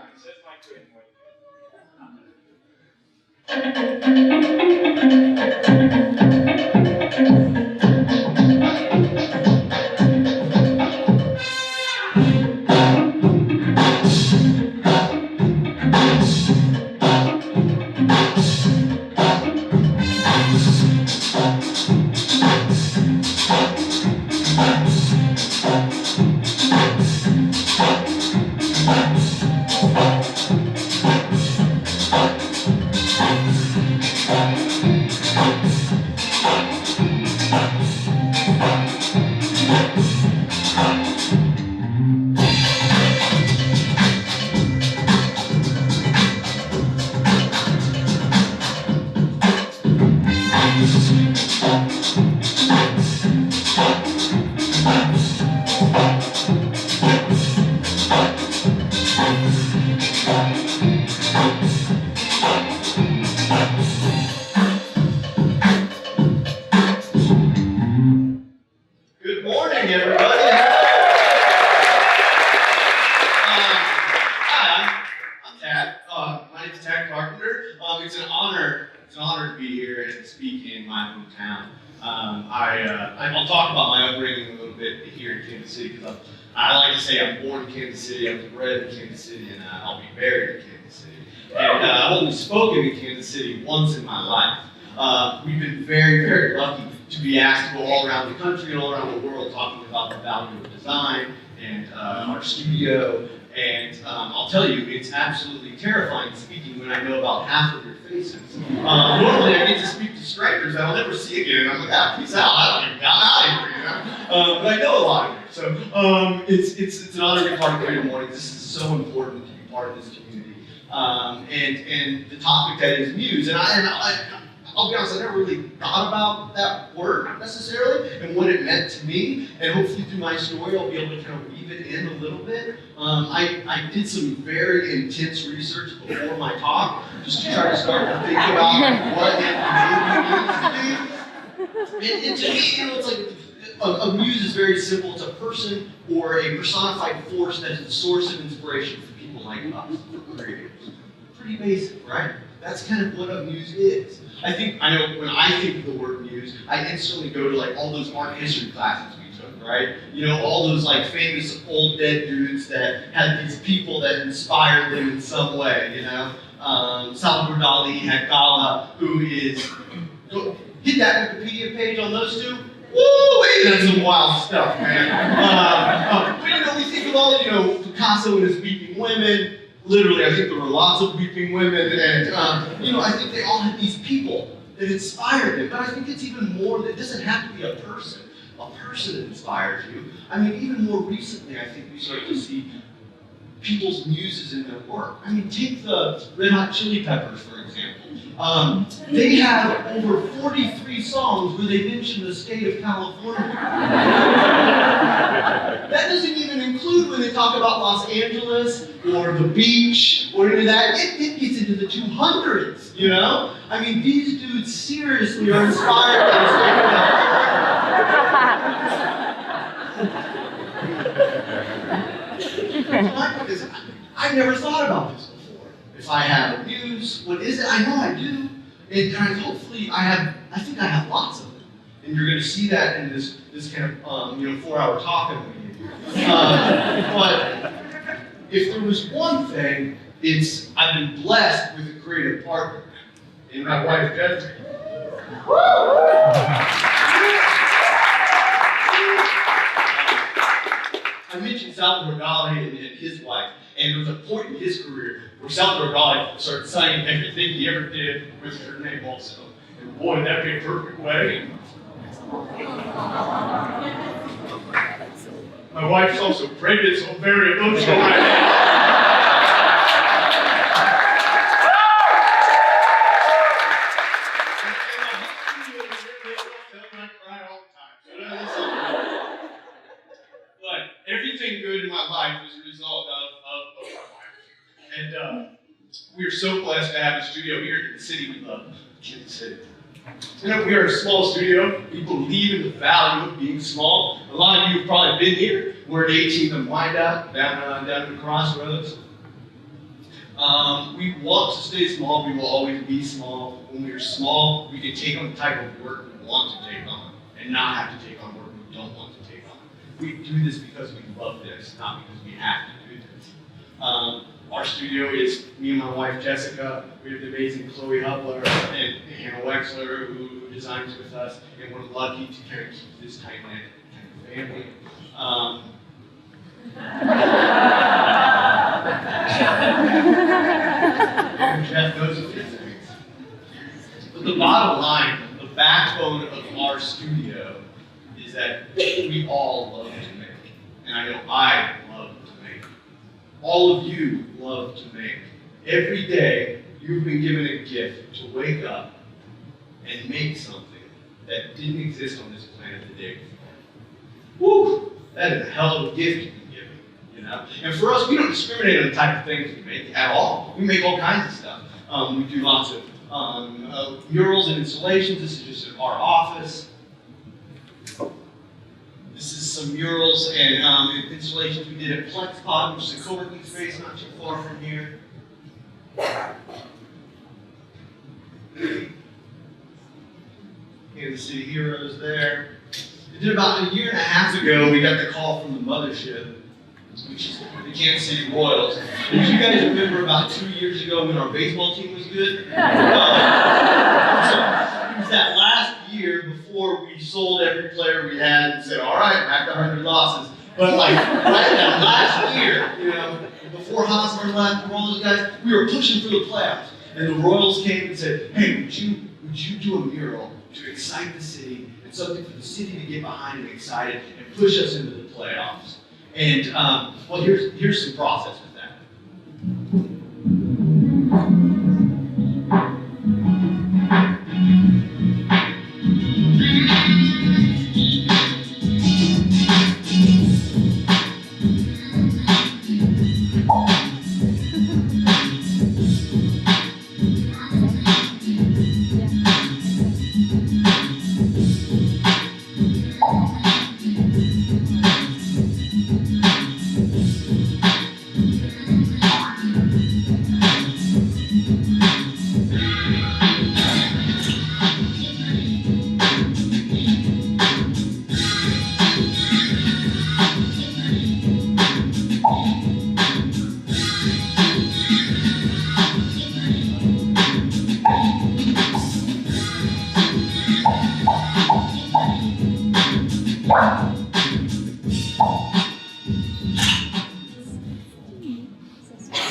practice if I could. Good morning, everybody. Hi, I'm Tad. My name is Tad Carpenter. It's an honor to be here and speak in my hometown. I'll talk about my upbringing a little bit here in Kansas City because I like to say I'm born in Kansas City, I was bred in Kansas City, and I'll be buried in Kansas City. And I've only spoken in Kansas City once in my life. We've been very, very lucky to be asked to go all around the country and all around the world talking about the value of design and our studio. And I'll tell you, it's absolutely terrifying speaking when I know about half of your faces. Normally I get to speak to strangers that I'll never see again, and I'm like, peace out, I'm out of here, you know? But I know a lot of you. So it's an honor to be part of CreativeMornings. This is so important to be part of this community. And the topic that is Muse, and I'll be honest, I never really thought about that word necessarily and what it meant to me. And hopefully through my story, I'll be able to kind of weave it in a little bit. I did some very intense research before my talk, just to try to start to think about what it means to me. And to me, you know, it's like a muse is very simple. It's a person or a personified force that is the source of inspiration for people like us, for creators. Pretty basic, right? That's kind of what a muse is. I know when I think of the word muse, I instantly go to like all those art history classes we took, right? You know, all those like famous old dead dudes that had these people that inspired them in some way, you know? Salvador Dali had Gala, who is, hit that Wikipedia page on those two. Woo, that's some wild stuff, man. But you know, we think of all, you know, Picasso and his weeping women. Literally, I think there were lots of weeping women, and you know, I think they all had these people that inspired them. But I think it's even more. That doesn't have to be a person that inspires you. I mean, even more recently, I think we start to see people's muses in their work. I mean, take the Red Hot Chili Peppers, for example. They have over 43 songs where they mention the state of California. That doesn't even include when they talk about Los Angeles or the beach or any of that. It gets into the 200s, you know? I mean, these dudes seriously are inspired by the state of California. My point is, I never thought about this before. If I have a muse, what is it? I know I do. And hopefully I think I have lots of them. And you're going to see that in this kind of 4-hour talk I'm going to give you. But if there was one thing, it's I've been blessed with a creative partner. And my wife, Desiree. I mentioned Salvador Dali and his wife, and there was a point in his career where Salvador Dali started signing everything he ever did with her name also. And boy, that'd be a perfect way. My wife's also pregnant, so I'm very emotional right now. But everything good in my life was a result of my wife. And we are so blessed to have a studio here in the city we love, Kansas City. You know, we are a small studio. We believe in the value of being small. A lot of you have probably been here. We're at 18th and Wyandotte, down at the crossroads. We want to stay small. We will always be small. When we are small, we can take on the type of work we want to take on and not have to take on work we don't want to take on. We do this because we love this, not because we have to do this. Our studio is me and my wife, Jessica. We have the amazing Chloe Hubler and Hannah Wexler who designs with us, and we're lucky to kind of keep this tight-knit kind of family. Jeff knows a few things. But the bottom line, the backbone of our studio is that we all love to make. And I know I love to make. All of you love to make. Every day, you've been given a gift to wake up and make something that didn't exist on this planet the day before. Woo! That is a hell of a gift you've been given, you know? And for us, we don't discriminate on the type of things we make at all. We make all kinds of stuff. We do lots of murals and installations. This is just our office. This is some murals and installations we did at PlexPod, which is a co-working space not too far from here. Kansas City Heroes there. We did about a year and a half ago, we got the call from the mothership, which is the Kansas City Royals. And if you guys remember about 2 years ago when our baseball team was good? So it was that last year before we sold every player we had and said, all right, back to 100 losses. But like, right that last year, you know, before Hosmer left and all those guys, we were pushing for the playoffs. And the Royals came and said, hey, would you do a mural to excite the city and something for the city to get behind and excited and push us into the playoffs? And well, here's some process with that.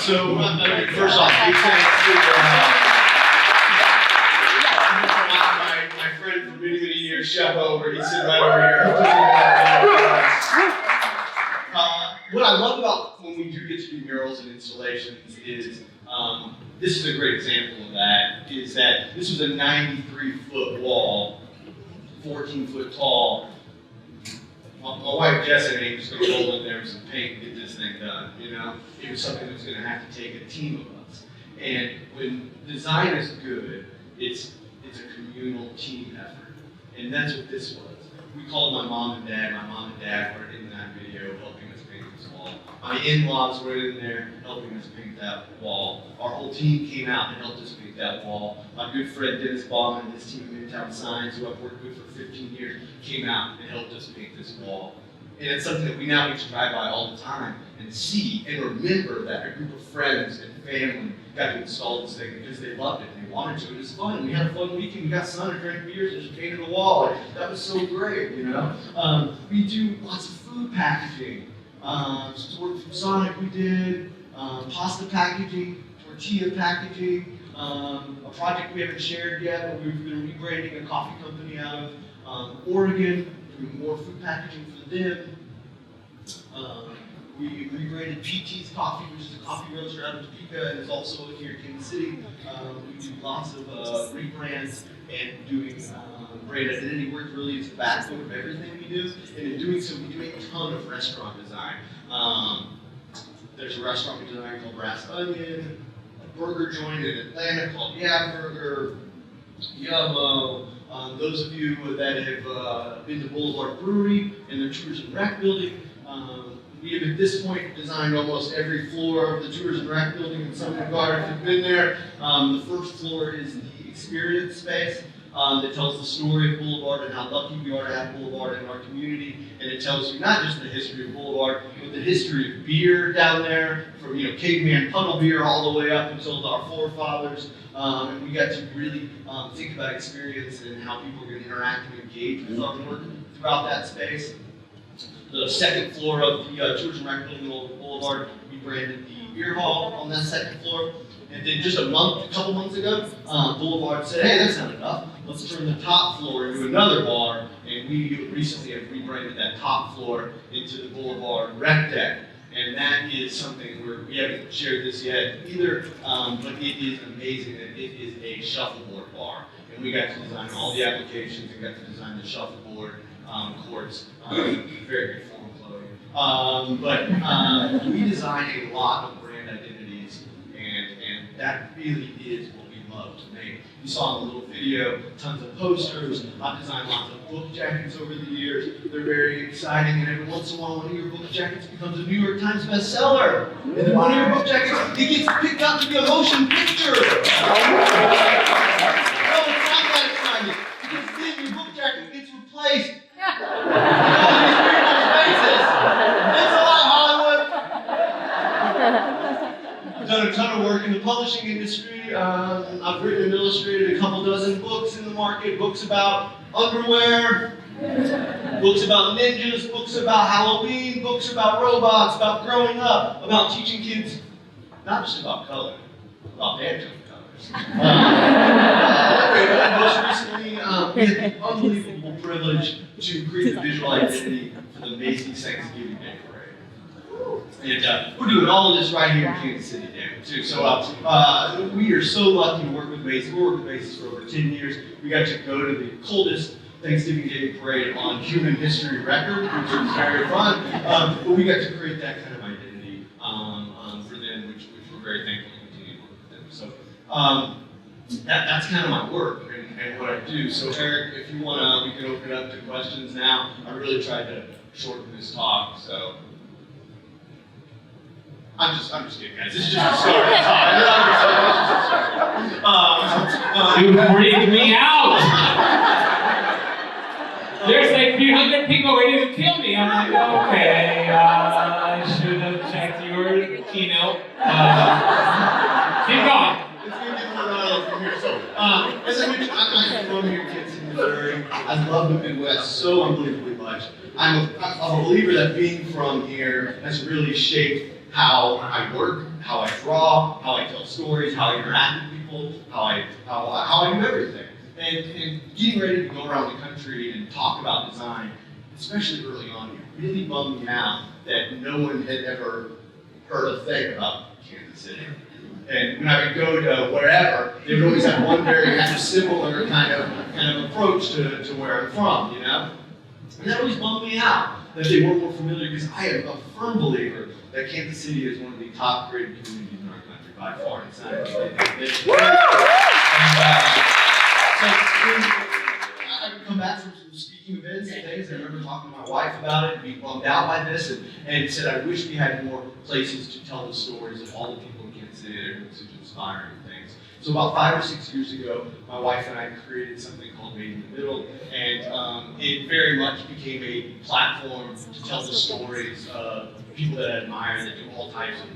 So, first off, big thanks to my friend for many, many years, Chef Over. He's sitting right over here. What I love about when we do get to do murals and installations is, this is a great example of that, is that this was a 93-foot wall, 14-foot tall. My wife Jess and I was going to roll in there with some paint and get this thing done, you know? It was something that was going to have to take a team of us. And when design is good, it's a communal team effort. And that's what this was. We called my mom and dad. My mom and dad were in that video helping us paint this wall. My in-laws were in there helping us paint that wall. Our whole team came out and helped us paint that wall. My good friend Dennis Bauman and his team of Midtown Signs, who I've worked with for 15 years, came out and helped us paint this wall. And it's something that we now get to drive by all the time and see and remember that a group of friends and family got to install this thing because they loved it and they wanted to. It was fun. We had a fun weekend. We got sun and drank beers and just painted the wall. Like, that was so great, you know? We do lots of food packaging. Work from Sonic we did, pasta packaging, tortilla packaging, a project we haven't shared yet, but we've been rebranding a coffee company out of Oregon, doing more food packaging for them. We rebranded PT's Coffee, which is a coffee roaster out of Topeka and is also here in Kansas City. We do lots of rebrands and doing brand identity work really is the backbone of everything we do. And in doing so, we do a ton of restaurant design. There's a restaurant we designed called Brass Onion, a burger joint in Atlanta called Yeah Burger, Yummo. Those of you that have been to Boulevard Brewery and their Tours and Rec building, We have at this point designed almost every floor of the Tours and Rec building in Sumner Garden. If you've been there, the first floor is the experience space that tells the story of Boulevard and how lucky we are to have Boulevard in our community. And it tells you not just the history of Boulevard, but the history of beer down there, from caveman puddle beer all the way up until our forefathers. And we got to really think about experience and how people are going to interact and engage with our work throughout that space. The second floor of the Tours and Rec building on Boulevard, we branded the beer hall on that second floor. And then just a couple months ago, Boulevard said, hey, that's not enough. Let's turn the top floor into another bar. And we recently have rebranded that top floor into the Boulevard Rec Deck. And that is something we haven't shared this yet either, but it is amazing that it is a shuffleboard bar. And we got to design all the applications and got to design the shuffleboard courts. Very good form clothing. But we design a lot of brand identities, and that really is what we love to make. You saw in the little video, tons of posters. I've designed lots of book jackets over the years. They're very exciting, and every once in a while, one of your book jackets becomes a New York Times bestseller. And then one of your book jackets, it gets picked up to be a motion picture. No, it's not that exciting. Because then your book jacket gets replaced. All these people's faces. It's a lot, Hollywood. I've done a ton of work in the publishing industry. I've written and illustrated a couple dozen books in the market, books about underwear, books about ninjas, books about Halloween, books about robots, about growing up, about teaching kids, not just about color, about banjo colors. Most recently, we had the unbelievable privilege to create the visual identity for the Macy's Thanksgiving Day Parade. And we're doing all of this right here in Kansas City, damn it, too. So we are so lucky to work with Macy's. We worked with Macy's for over 10 years. We got to go to the coldest Thanksgiving Day Parade on human history record, which was very fun. But we got to create that kind of identity for them, which we're very thankful to continue to work with them. So that's kind of my work and what I do. So Eric, if you want to, we can open it up to questions now. I really tried to shorten this talk, so. I'm just kidding, guys. This is just a story. You freaked me out! There's like 300 people ready to kill me. I'm like, okay, I should have checked your keynote. Keep going. It's going to get more relevant from here. So, as I mentioned, I'm from here in Kansas City, Missouri. I love the Midwest so unbelievably much. I'm a believer that being from here has really shaped how I work, how I draw, how I tell stories, how I interact with people, how I do everything. And getting ready to go around the country and talk about design, especially early on, it really bummed me out that no one had ever heard a thing about Kansas City. And when I would go to wherever, they would always have one very kind of similar kind of approach to where I'm from, you know? And that always bummed me out that they weren't more familiar, because I am a firm believer that Kansas City is one of the top graded communities in our country by far. It's not I would come back from some speaking events and things, and I remember talking to my wife about it and being bummed out by this, and said I wish we had more places to tell the stories of all the people in Kansas City that are doing such inspiring things. So about 5 or 6 years ago, my wife and I created something called Made in the Middle, and it very much became a platform to tell the stories of people that I admire that do all types of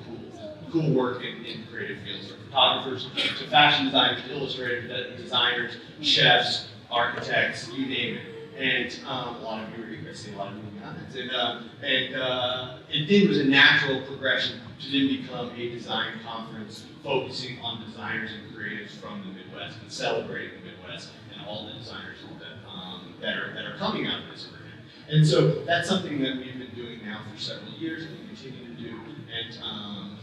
cool work in creative fields, from photographers to fashion designers, to illustrators, designers, chefs, architects, you name it. And a lot of you are here, I see a lot of you in the audience. And it then was a natural progression to then become a design conference focusing on designers and creatives from the Midwest and celebrating the Midwest and all the designers that are coming out of this arena. And so that's something that we've been doing now for several years and we continue to do. And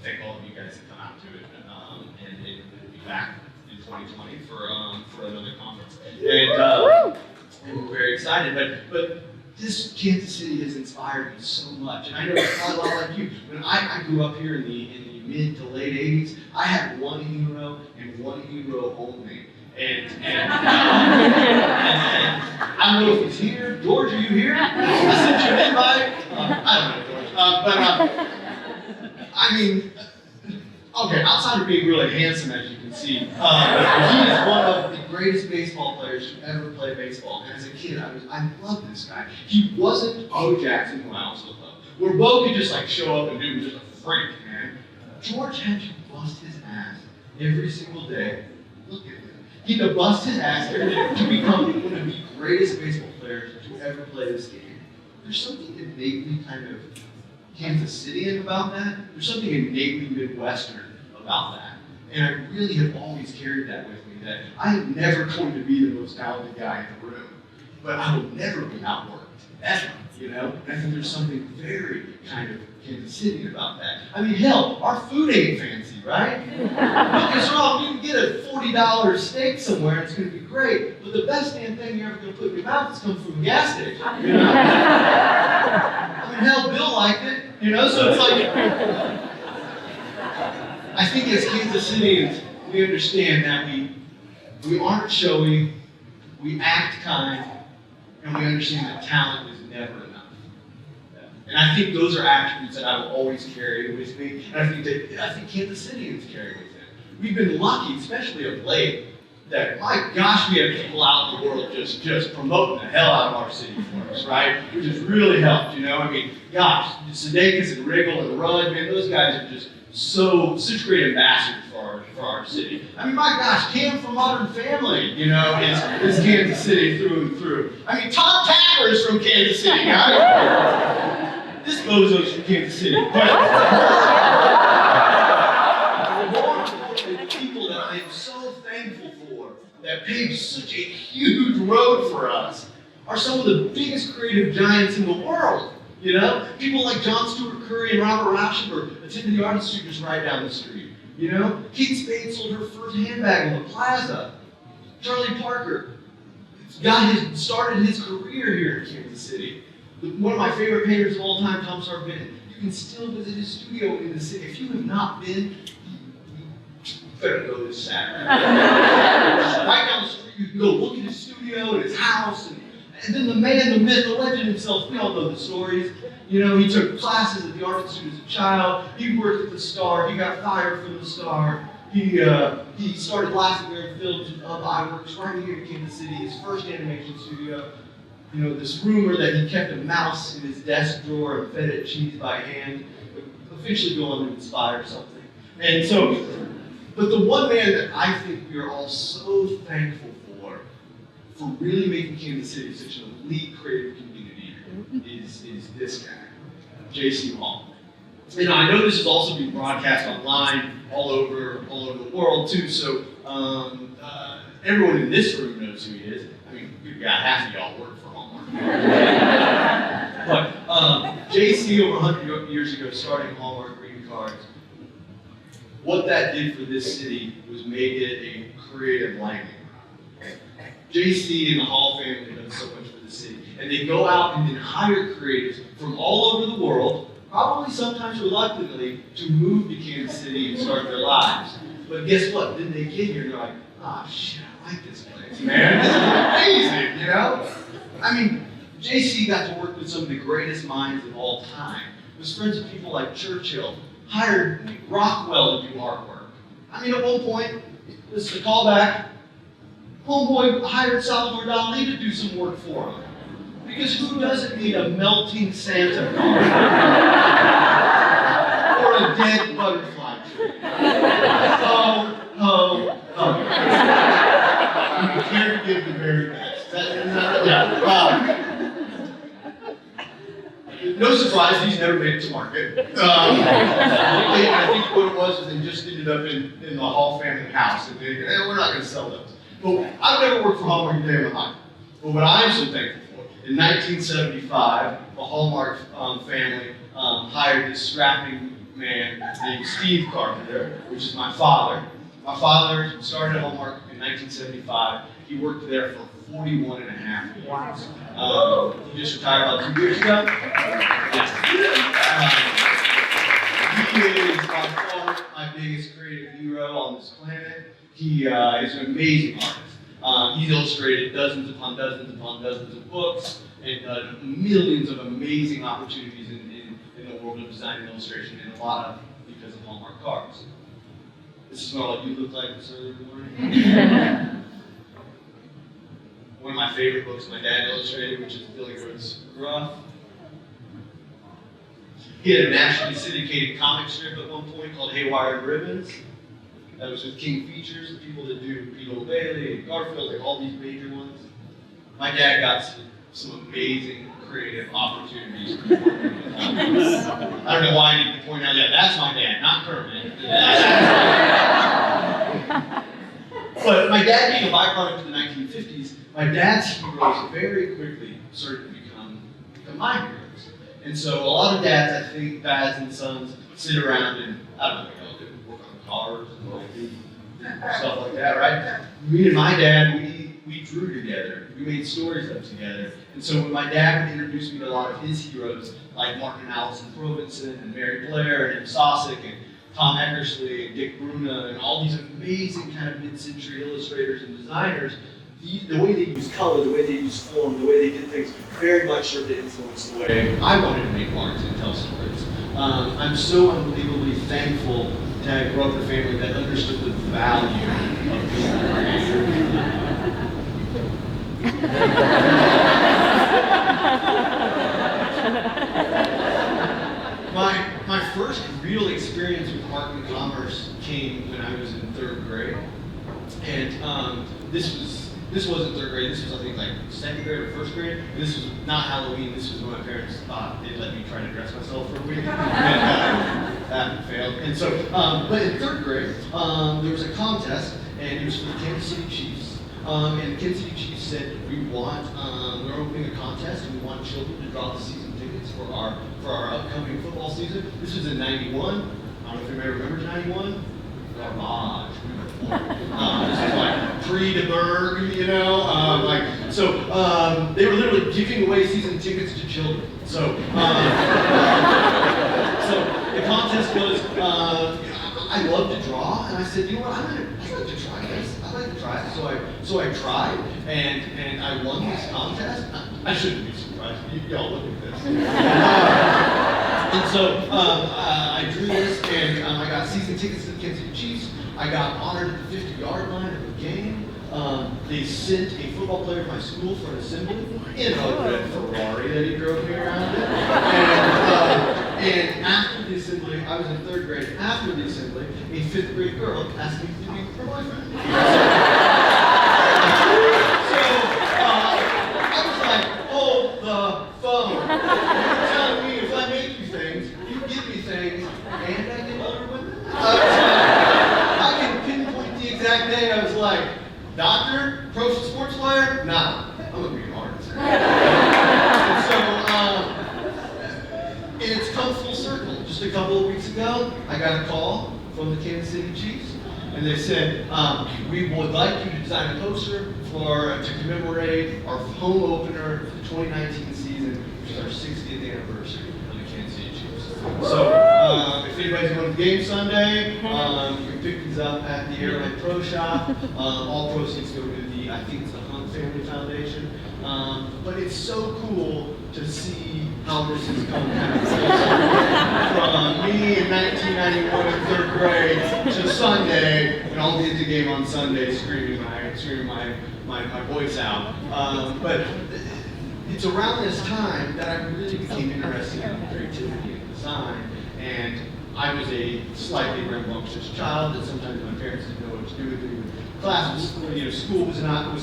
thank all of you guys that come out to it. And it will be back in 2020 for another conference. And we're very excited. But this Kansas City has inspired me so much. And I know it's probably a lot like you. When I grew up here in the mid to late 80s, I had one hero and one hero only. And I don't know if he's here. George, are you here? I sent you an invite. I don't know, George. I mean, okay, outside of being really handsome, as you can see, he is one of the greatest baseball players to ever play baseball. And as a kid, I loved this guy. He wasn't Bo Jackson, who I also love, where Bo could just like show up and do just a freak, man. George had to bust his ass every single day. Look at him. He had to bust his ass every day to become one of the greatest baseball players to ever play this game. There's something innately kind of Kansas Cityan about that. There's something innately Midwestern about that. And I really have always carried that with me, that I am never going to be the most talented guy in the room, but I will never be outworked, ever, you know? And I think there's something very kind of Kansas Cityan about that. I mean, hell, our food ain't fancy, right? Don't get us wrong, you can get a $40 steak somewhere and it's gonna be great, but the best damn thing you're ever gonna put in your mouth is coming from a gas station, you know? I mean, hell, Bill liked it, you know, so it's like, I think as Kansas Cityans, we understand that we aren't showy, we act kind, and we understand that talent is never enough. And I think those are attributes that I will always carry with me, and I think Kansas Cityans carry with them. We've been lucky, especially of late, that my gosh, we have people out in the world just promoting the hell out of our city for us, right? Which has really helped, you know? I mean, gosh, Sudeikis and Riggle and Rudd, man, those guys are just such great ambassadors for our city. I mean, my gosh, Cam from Modern Family, you know, is Kansas City through and through. I mean, Tom Tacker is from Kansas City, guys. This bozo's from Kansas City. But more importantly, the people that I am so thankful for that paved such a huge road for us are some of the biggest creative giants in the world. You know, people like John Stewart Curry and Robert Rauschenberg attended the Art Institute just right down the street. You know, Kate Spade sold her first handbag on the plaza. Charlie Parker started his career here in Kansas City. One of my favorite painters of all time, Tom Sargent. You can still visit his studio in the city. If you have not been, you better go this Saturday. Right down the street, you can go look at his studio and his house. And then the man, the myth, the legend himself, we all know the stories. You know, he took classes at the Art Institute as a child. He worked at the Star. He got fired from the Star. He started Laughing Films and iWorks right here in Kansas City, his first animation studio. You know, this rumor that he kept a mouse in his desk drawer and fed it cheese by hand, eventually going to inspire something. And so, but the one man that I think we are all so thankful for really making Kansas City such an elite creative community is this guy, J.C. Hall. You know, I know this is also being broadcast online all over the world too, so everyone in this room knows who he is. I mean, we've got half of y'all work for Hallmark. But J.C. over 100 years ago starting Hallmark greeting cards, what that did for this city was make it a creative landing. JC and the Hall family have done so much for the city. And they go out and then hire creatives from all over the world, probably sometimes reluctantly, to move to Kansas City and start their lives. But guess what? Then they get here and they're like, shit, I like this place, man. This is amazing, you know? I mean, JC got to work with some of the greatest minds of all time. Was friends with people like Churchill, hired Rockwell to do artwork. I mean, at one point, this is a callback, homeboy hired Salvador Dali to do some work for him. Because who doesn't need a melting Santa card? Or a dead butterfly tree? You can't give the very best. No surprise, these never made it to market. I think what it was is they just ended up in the Hall family house. And they, we're not going to sell those. But I've never worked for Hallmark a day in my life. But what I'm so thankful for, in 1975, the Hallmark family hired this strapping man named Steve Carpenter, which is my father. My father started at Hallmark in 1975. He worked there for 41 and a half years. Wow. He just retired about 2 years ago. He is by far my biggest creative hero on this planet. He is an amazing artist. He's illustrated dozens upon dozens upon dozens of books and millions of amazing opportunities in the world world of design and illustration, and a lot of because of Hallmark cards. This is what all you look like this early morning. One of my favorite books my dad illustrated, which is Billy Goat's Gruff. He had a nationally syndicated comic strip at one point called Haywire Ribbons. That was with King Features, the people that do Peter Bailey and Garfield, like all these major ones. My dad got some amazing creative opportunities. I don't know why I need to point out that. That's my dad, not Kermit. But my dad being a byproduct of the 1950s, my dad's heroes very quickly started to become my heroes. And so a lot of dads, I think, dads and sons, sit around and, I don't know what y'all do, work on cars and stuff like that, right? Me and my dad, we drew together. We made stories up together. And so when my dad would introduce me to a lot of his heroes, like Martin and Allison Robinson and Mary Blair and Em Sossack and Tom Eckersley and Dick Bruna and all these amazing kind of mid-century illustrators and designers, the way they use color, the way they use form, the way they did things, very much started to influence the way I wanted to make art and tell stories. I'm so unbelievably thankful to have grown up in a family that understood the value of being a creator. My first real experience with art and commerce came when I was in 3rd grade. And this wasn't 3rd grade, this was I think like 2nd grade or 1st grade. And this was not Halloween, this was when my parents thought they'd let me try to dress myself for a week. And that failed. And so, but in 3rd grade, there was a contest, and it was for the Kansas City Chiefs. And the Kansas City Chiefs said, we're opening a contest, and we want children to draw the season tickets for our upcoming football season. This was in '91. I don't know if anybody remembers '91. Garbage. This was like pre-DeBerg, you know, so they were literally giving away season tickets to children. So, so the contest was, I love to draw, and I said, you know what, I'd like to try this. I'd like to try it. So I tried, and I won this contest. I shouldn't be surprised. Y'all look at this. And so I drew this, and I got season tickets to the Kansas City Chiefs. I got honored at the 50-yard line of the game. They sent a football player to my school for an assembly in a red Ferrari that he drove me around in. And after the assembly, I was in 3rd grade. After the assembly, a 5th grade girl asked me to be her boyfriend. So I was like, hold the phone. You're telling me if I make you things, you give me things, and I get older women? I can pinpoint the exact day I was like, doctor, pro sports player? Nah, I'm gonna be an artist. And so, and it's come full circle. Just a couple of weeks ago, I got a call from the Kansas City Chiefs, and they said, we would like you to design a poster to commemorate our home opener for the 2019 season, which is our 60th anniversary of the Kansas City Chiefs. So, if anybody's going to the game Sunday, you can pick these up at the Airline Pro Shop. All proceeds go to I think it's the Hunt Family Foundation. But it's so cool to see how this has come kind of from me in 1991 in 3rd grade to Sunday, and I'll be at the game on Sunday screaming my voice out. But it's around this time that I really became interested in creativity and design, and I was a slightly rambunctious child, and sometimes my parents didn't know what to do with me. Class was, school was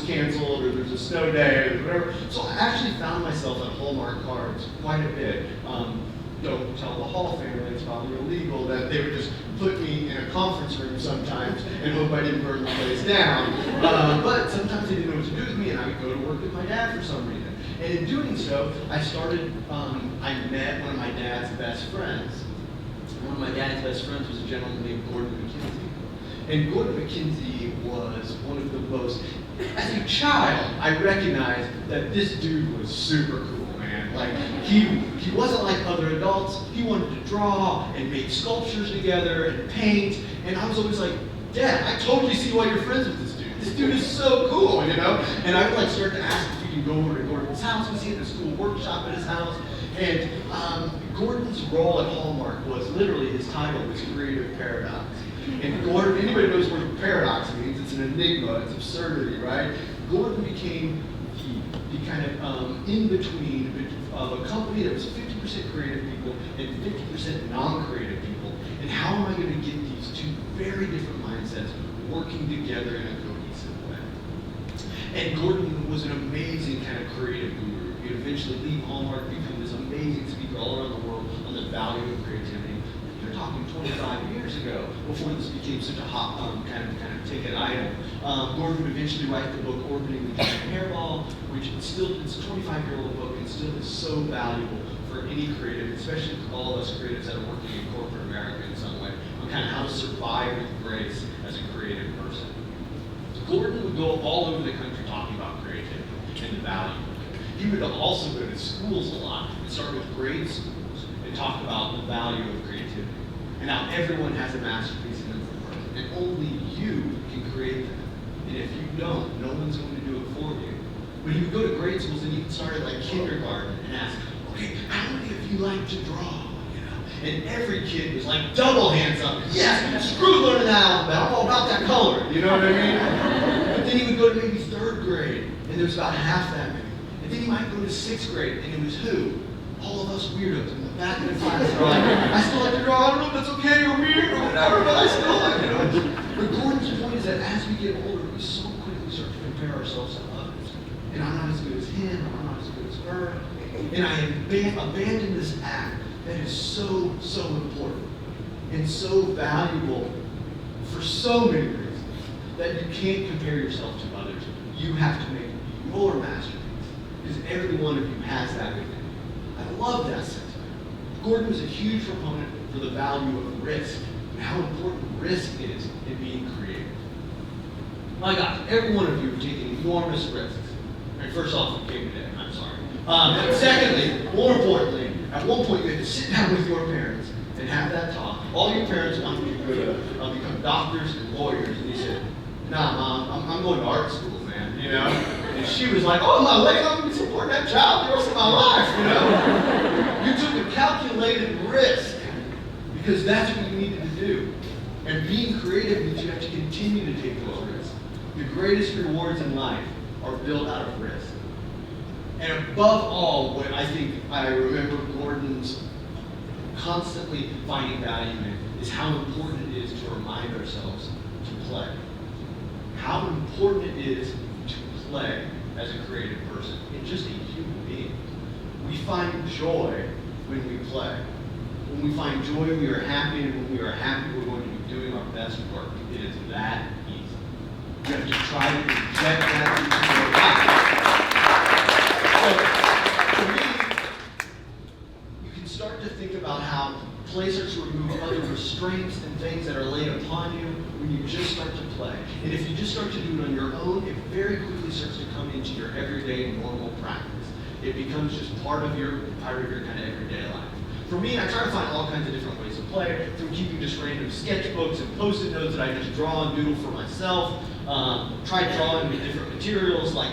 canceled, or there was a snow day, or whatever. So I actually found myself at Hallmark cards quite a bit. Don't tell the Hall family, it's probably illegal, that they would just put me in a conference room sometimes and hope I didn't burn the place down. But sometimes they didn't know what to do with me, and I would go to work with my dad for some reason. And in doing so, I met one of my dad's best friends. One of my dad's best friends was a gentleman named Gordon McKenzie. And Gordon McKenzie was one of the most, as a child, I recognized that this dude was super cool, man. Like, he wasn't like other adults. He wanted to draw and make sculptures together and paint. And I was always like, Dad, I totally see why you're friends with this dude. This dude is so cool, you know? And I would like start to ask if we can go over to Gordon's house. We see at the school workshop at his house. And Gordon's role at Hallmark was literally, his title was Creative Paradox. And Gordon, anybody knows what paradox means, it's an enigma, it's absurdity, right? Gordon became the kind of in-between of a company that was 50% creative people and 50% non-creative people. And how am I going to get these two very different mindsets working together in a cohesive way? And Gordon was an amazing kind of creative guru. He'd eventually leave Hallmark, become this amazing speaker all around the world on the value of creativity. You're talking 25 years ago, before this became such a hot kind of ticket item. Gordon would eventually write the book Orbiting the Giant Hairball, which it's a 25-year-old book and still is so valuable for any creative, especially for all of us creatives that are working in corporate America in some way, on kind of how to survive with grace as a creative person. Gordon would go all over the country talking about creativity and the value. He would also go to schools a lot and start with grade schools and talk about the value of creativity. And now everyone has a masterpiece in them, and only you can create them. And if you don't, no one's going to do it for you. But you would go to grade schools and you can start at like kindergarten and ask, okay, how many of you like to draw? And every kid was like double hands up. Yes, screw learning the alphabet. I'm all about that color. You know what I mean? But then he would go to maybe 3rd grade, and there's about half that many. And then he might go to 6th grade, and it was who? All of us weirdos in the back of the class are like, I still like to draw. I don't know if that's okay or weird or whatever, but I still like to draw. But Gordon's point is that as we get older, we so quickly start to compare ourselves to others. And I'm not as good as him, or I'm not as good as her. And I abandon this act that is so, so important and so valuable for so many reasons that you can't compare yourself to others. You have to make your masterpiece, because every one of you has that within you. I love that sentiment. Gordon was a huge proponent for the value of risk and how important risk is in being creative. My gosh, every one of you have taken enormous risks. Right, first off, you came today, I'm sorry. Secondly, more importantly, at one point you had to sit down with your parents and have that talk. All your parents wanted you to go to become doctors and lawyers, and you said, nah, Mom, I'm going to art school, man, you know? And she was like, oh, my leg, I'm going to support that child the rest of my life, you know? You took a calculated risk because that's what you needed to do. And being creative means you have to continue to take those risks. The greatest rewards in life are built out of risk. And above all, what I think I remember Gordon's constantly finding value in is how important it is to remind ourselves to play. How important it is to play as a creative person and just a human being. We find joy when we play. When we find joy, we are happy, and when we are happy, we're going to be doing our best work. It is that easy. You have to try to inject that into your life. So, for me, you can start to think about how play starts to remove other restraints and things that are laid upon you when you just start to play. And if you just start to do it on your own, it very quickly starts to come into your everyday normal practice. It becomes just part of your kind of everyday life. For me, I try to find all kinds of different ways to play, from keeping just random sketchbooks and post-it notes that I just draw and doodle for myself. Try drawing with different materials, like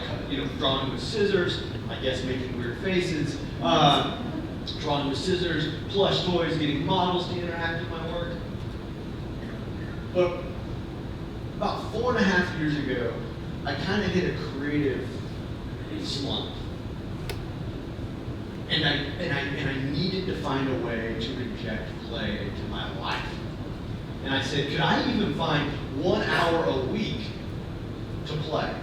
drawing with scissors, I guess making weird faces, drawing with scissors, plush toys, getting models to interact with my work. But about 4.5 years ago, I kind of hit a creative slump. And I needed to find a way to inject play into my life. And I said, could I even find 1 hour a week to play?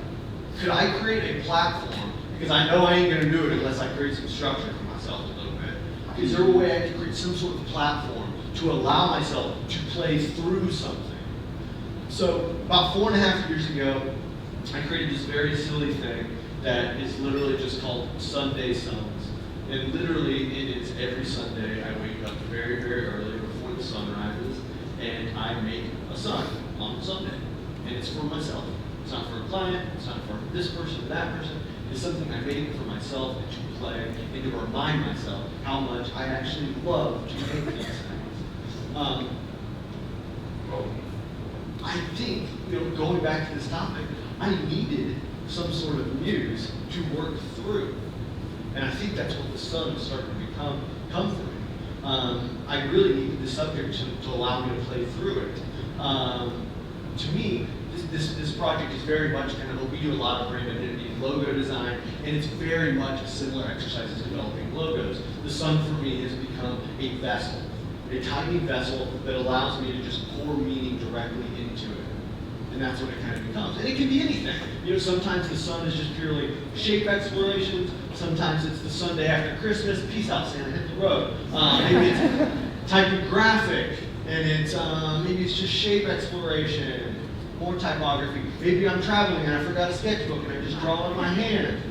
Could I create a platform? Because I know I ain't going to do it unless I create some structure for myself a little bit. Is there a way I could create some sort of platform to allow myself to play through something? So about 4.5 years ago, I created this very silly thing that is literally just called Sunday Suns. And literally, it is every Sunday I wake up very, very early before the sun rises, and I make a sun on Sunday. And it's for myself. It's not for a client, it's not for this person or that person. It's something I make for myself and to play and to remind myself how much I actually love to make these things. I think, going back to this topic, I needed some sort of muse to work through. And I think that's what the sun is starting to come for me. I really needed the subject to allow me to play through it. To me, this project is very much kind of, we do a lot of brand identity and logo design, and it's very much a similar exercise as developing logos. The sun for me has become a vessel, a tiny vessel that allows me to just pour meaning directly into it. And that's what it kind of becomes. And it can be anything. You know, sometimes the sun is just purely shape explorations. Sometimes it's the Sunday after Christmas. Peace out, Santa, hit the road. Maybe it's typographic, and it's maybe it's just shape exploration, more typography. Maybe I'm traveling and I forgot a sketchbook and I just draw on my hand.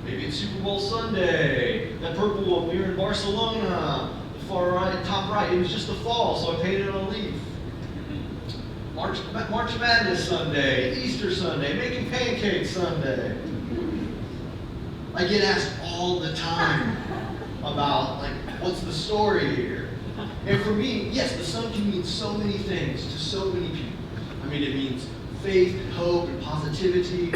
Maybe it's Super Bowl Sunday. That purple one, we were in Barcelona. The far right, top right, it was just the fall, so I painted on a leaf. March Madness Sunday, Easter Sunday, making pancakes Sunday. I get asked all the time about, like, what's the story here? And for me, yes, the sun can mean so many things to so many people. I mean, it means faith and hope and positivity.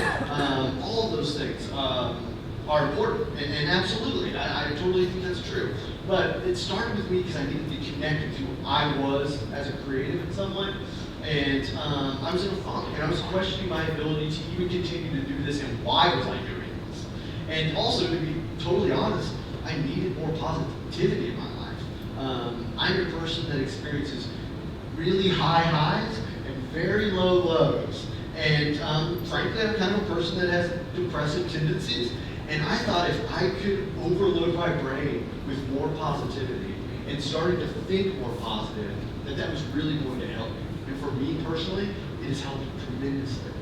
All of those things are important, and absolutely, I totally think that's true. But it started with me because I needed to connect with who I was as a creative in some way. And I was in a funk, and I was questioning my ability to even continue to do this, and why was I doing this? And also, to be totally honest, I needed more positivity in my life. I'm a person that experiences really high highs and very low lows. And frankly, I'm kind of a person that has depressive tendencies. And I thought if I could overload my brain with more positivity and started to think more positive, that was really going to help me. And for me personally, it has helped tremendously.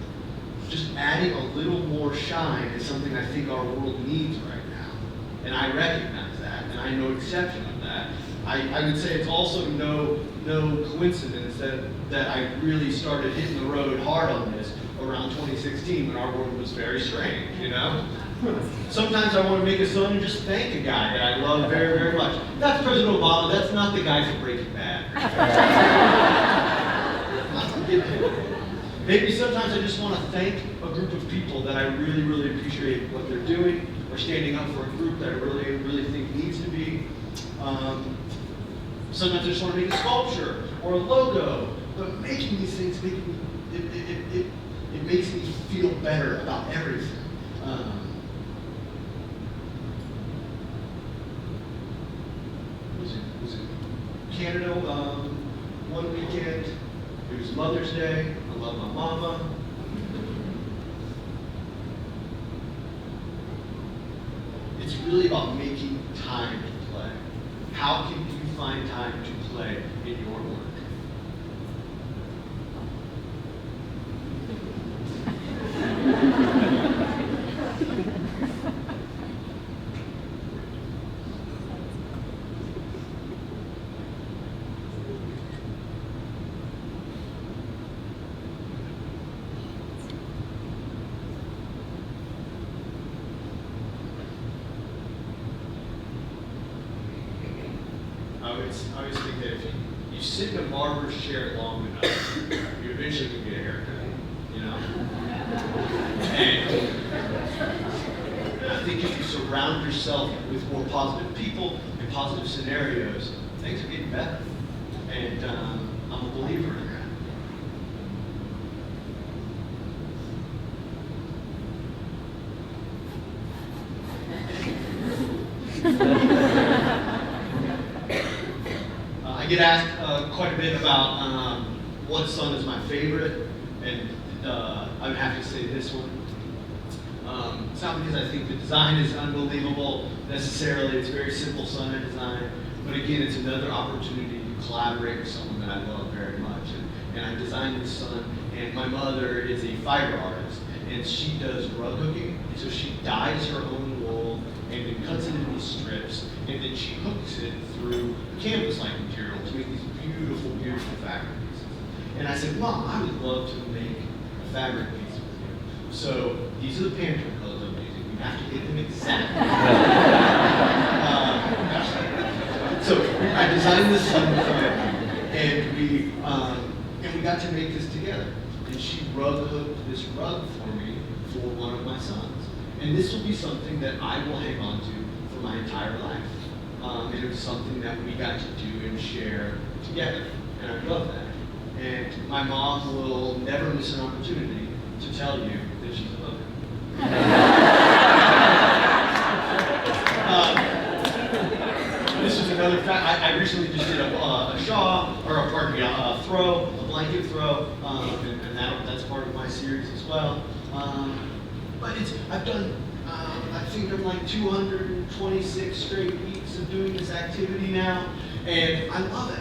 Just adding a little more shine is something I think our world needs right now. And I recognize that, and I know exception of that. I would say it's also no coincidence that I really started hitting the road hard on this around 2016 when our world was very strange, you know? Sometimes I want to make a song and just thank a guy that I love very, very much. That's President Obama, that's not the guy from Breaking Bad. Maybe sometimes I just want to thank a group of people that I really, really appreciate what they're doing, or standing up for a group that I really, really think needs to be. Sometimes I just want to make a sculpture or a logo, but making these things, it makes me feel better about everything. Was it Canada one weekend? It was Mother's Day. I love my mama. It's really about making time to play. How can you find time to play in your work? I always think that if you sit in a barber's chair long enough, you're eventually going to get a haircut, you know? And I think if you surround yourself with more positive people and positive scenarios, things are getting better. And I'm a believer in that. I get asked quite a bit about what sun is my favorite, and I would have to say this one. It's not because I think the design is unbelievable necessarily, it's very simple sun and design, but again, it's another opportunity to collaborate with someone that I love very much. And I designed this sun, and my mother is a fiber artist, and she does rug hooking, and so she dyes her own wool, and then cuts it into these strips, and then she hooks it through canvas-like material to make these beautiful, beautiful fabric pieces. And I said, Mom, I would love to make a fabric piece with you. So these are the Pantone colors I'm using. You have to get them exactly. So I designed this sun with her, and we got to make this together. And she rug hooked this rug for me for one of my sons. And this will be something that I will hang on to for my entire life. And it was something that we got to do and share together. And I love that. And my mom will never miss an opportunity to tell you that she's a hooker. This is another fact. I recently just did a shawl, or a throw, a blanket throw, and that's part of my series as well. But I've done, I think I'm like 226 straight weeks of doing this activity now, and I love it.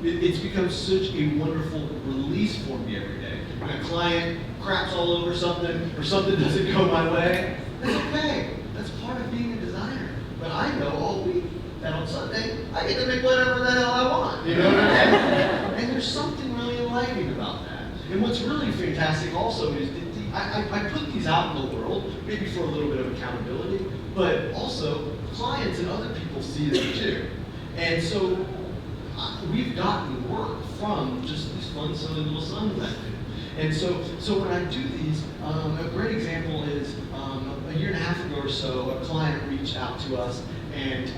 It's become such a wonderful release for me every day. When a client craps all over something, or something doesn't go my way, it's okay. That's part of being a designer. But I know all week that on Sunday, I get to make whatever the hell I want. You know what I mean? And there's something really enlightening about that. And what's really fantastic also is that I put these out in the world, maybe for a little bit of accountability, but also clients and other people see them too. And so we've gotten work from just these fun, silly little suns I do. And so when I do these, a great example is a year and a half ago or so, a client reached out to us and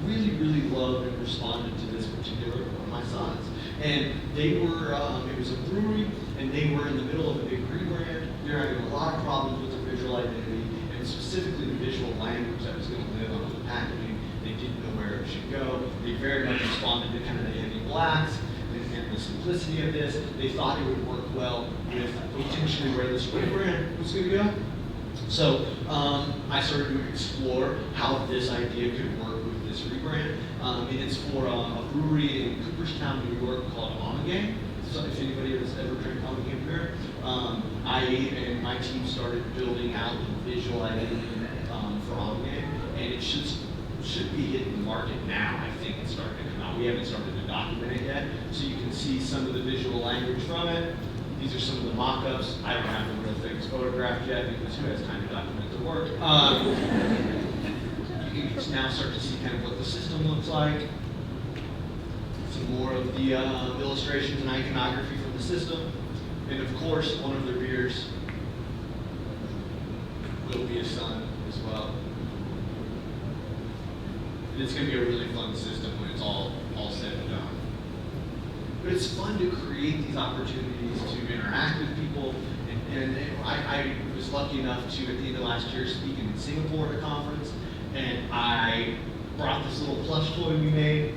really, really loved and responded to this particular one of my sons. And they were, it was a brewery, and they were in the middle of a big rebrand. They're having a lot of problems with their visual identity, and specifically the visual language that was going to live on the packaging. They didn't know where it should go. They very much responded to kind of the heavy blacks and the simplicity of this. They thought it would work well with potentially where this rebrand was going to go. So I started to explore how this idea could work with this rebrand. And it's for a brewery in Cooperstown, New York called Ommegang. So if anybody has ever drank Ommegang beer, I and my team started building out the visual identity for Ommegang, and it should be hitting the market now. I think it's starting to come out. We haven't started to document it yet, so you can see some of the visual language from it. These are some of the mock-ups. I don't have the real things photographed yet because who has time to document the work? You can now start to see kind of what the system looks like. Some more of the illustrations and iconography from the system. And of course, one of their beers will be a sun as well. And it's going to be a really fun system when it's all said and done. But it's fun to create these opportunities to interact with people. And I was lucky enough to, at the end of last year, speak in Singapore at a conference. And I brought this little plush toy we made,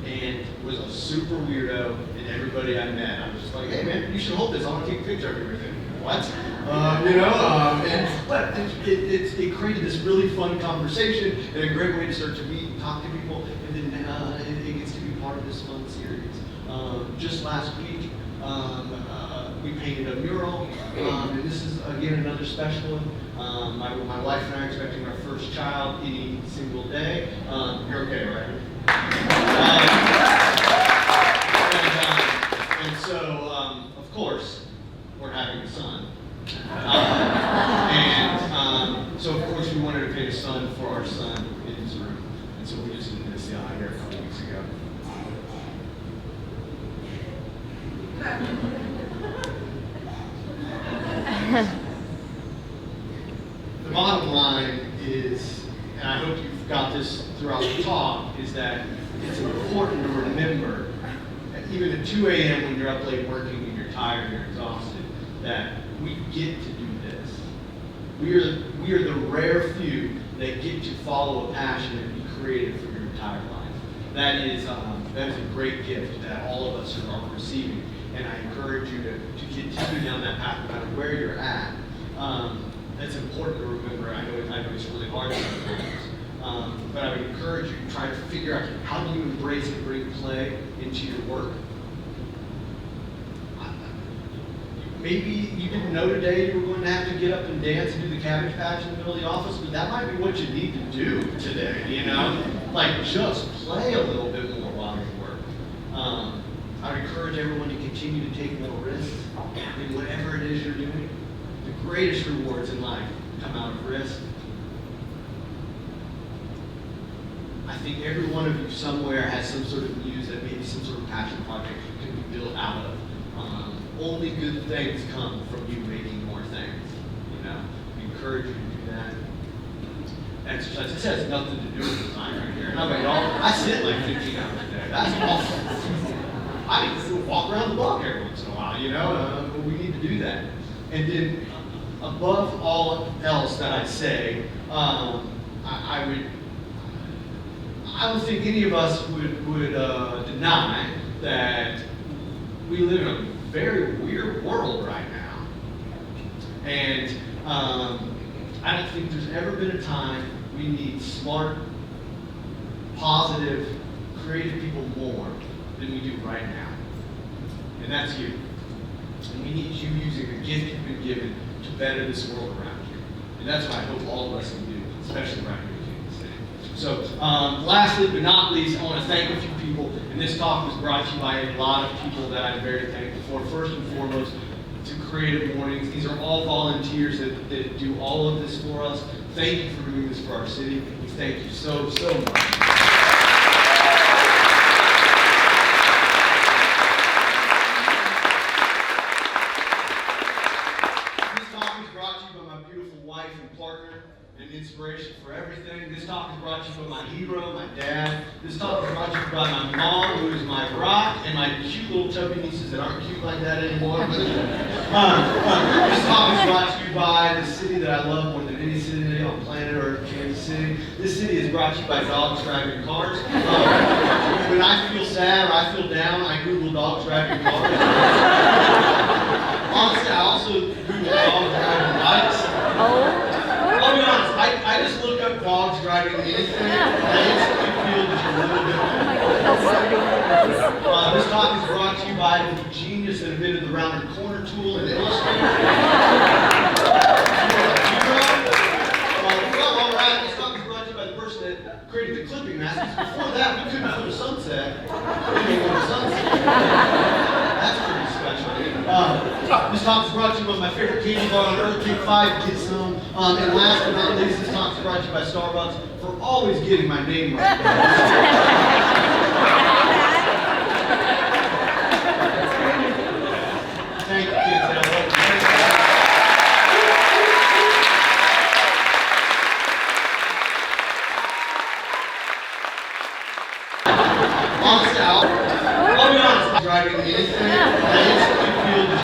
and was a super weirdo. And everybody I met, I was just like, hey man, you should hold this. I want to take a picture of everything. What? But it created this really fun conversation and a great way to start to meet and talk to people. And then it gets to be part of this fun series. Just last week, we painted a mural, and this is again another special one. My wife and I are expecting our first child any single day. You're okay, right? And so, of course, we're having a son. So of course we wanted to paint a sun for our son in his room. And so we just did this here a couple weeks ago. The bottom line is, and I hope you've got this throughout the talk, is that it's important to remember that even at 2 a.m. when you're up late working and you're tired and you're exhausted, that we get to do this. We are the rare few that get to follow a passion and be creative for your entire life. That is a great gift that all of us are receiving. And I encourage you to continue down that path no matter where you're at. That's important to remember. I know it's really hard sometimes. But I would encourage you to try to figure out how do you embrace and bring play into your work. Maybe you didn't know today you were going to have to get up and dance and do the Cabbage Patch in the middle of the office, but that might be what you need to do today, you know? Like, just play a little bit more while you work. I would encourage everyone to continue to take more risks in whatever it is you're doing. The greatest rewards in life come out of risk. I think every one of you somewhere has some sort of muse that maybe some sort of passion project can be built out of. Only good things come from you making more things. You know, encourage you to do that. Exercise. This has nothing to do with design right here. And I'm like, I sit like 15 hours a day. That's awesome. I need to walk around the block every once in a while, you know? But we need to do that. And then, above all else that I say, I don't think any of us would deny that we live in a very weird world right now. And I don't think there's ever been a time we need smart, positive, creative people more than we do right now. And that's you. And we need you using the gift you've been given to better this world around you. And that's what I hope all of us can do, especially right here in Kansas City. So, lastly but not least, I want to thank a few people. And this talk was brought to you by a lot of people that I'm very thankful for. First and foremost, to Creative Mornings. These are all volunteers that do all of this for us. Thank you for doing this for our city. We thank you so, so much. Inspiration for everything. This talk is brought to you by my hero, my dad. This talk is brought to you by my mom, who is my rock, and my cute little chubby nieces that aren't cute like that anymore. But, this talk is brought to you by the city that I love more than any city on planet Earth, Kansas City. This city is brought to you by dogs driving cars. When I feel sad or I feel down, I Google dogs driving cars. Honestly, I also Google dogs driving bikes. I'll be honest, I just look up dogs driving anything, and I instantly feel just a little bit better. This talk is brought to you by the genius that invented the rounded corner tool and illustrator. Alright, this talk is brought to you by the person that created the clipping masters. Before that, we couldn't put a sunset. That's pretty special. This talk is brought to you by my favorite candy bar on earth, Take 5, get some. And last but not least, this talk is brought to you by Starbucks for always getting my name right. Thank you, kids.